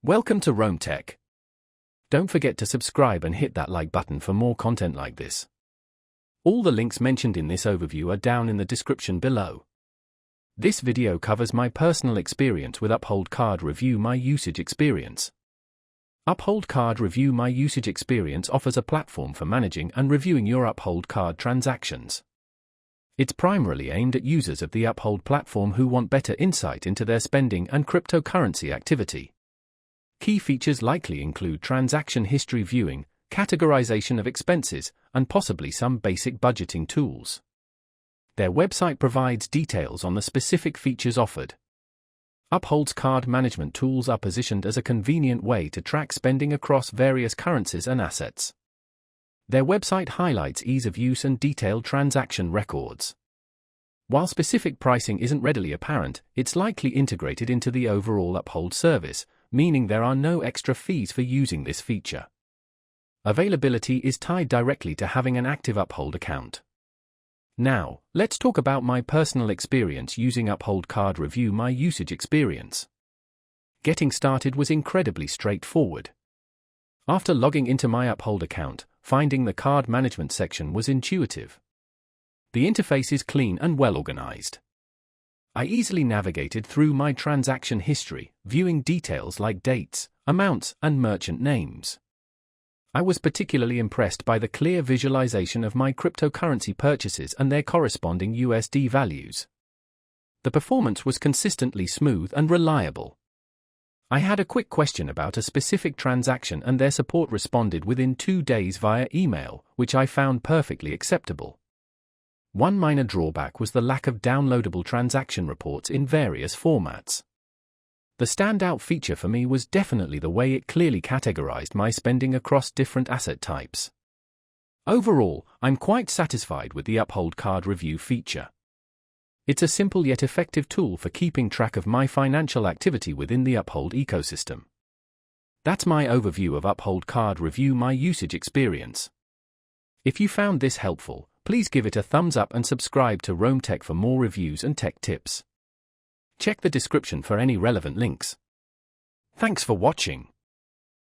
Welcome to Rome Tech. Don't forget to subscribe and hit that like button for more content like this. All the links mentioned in this overview are down in the description below. This video covers my personal experience with Uphold Card Review My Usage Experience. Uphold Card Review My Usage Experience offers a platform for managing and reviewing your Uphold card transactions. It's primarily aimed at users of the Uphold platform who want better insight into their spending and cryptocurrency activity. Key features likely include transaction history viewing, categorization of expenses, and possibly some basic budgeting tools. Their website provides details on the specific features offered. Uphold's card management tools are positioned as a convenient way to track spending across various currencies and assets. Their website highlights ease of use and detailed transaction records. While specific pricing isn't readily apparent, it's likely integrated into the overall Uphold service, meaning there are no extra fees for using this feature. Availability is tied directly to having an active Uphold account. Now, let's talk about my personal experience using Uphold Card Review My Usage Experience. Getting started was incredibly straightforward. After logging into my Uphold account, finding the card management section was intuitive. The interface is clean and well organized. I easily navigated through my transaction history, viewing details like dates, amounts, and merchant names. I was particularly impressed by the clear visualization of my cryptocurrency purchases and their corresponding USD values. The performance was consistently smooth and reliable. I had a quick question about a specific transaction and their support responded within 2 days via email, which I found perfectly acceptable. One minor drawback was the lack of downloadable transaction reports in various formats. The standout feature for me was definitely the way it clearly categorized my spending across different asset types. Overall, I'm quite satisfied with the Uphold Card Review feature. It's a simple yet effective tool for keeping track of my financial activity within the Uphold ecosystem. That's my overview of Uphold Card Review My Usage Experience. If you found this helpful, please give it a thumbs up and subscribe to Rome Tech for more reviews and tech tips. Check the description for any relevant links. Thanks for watching.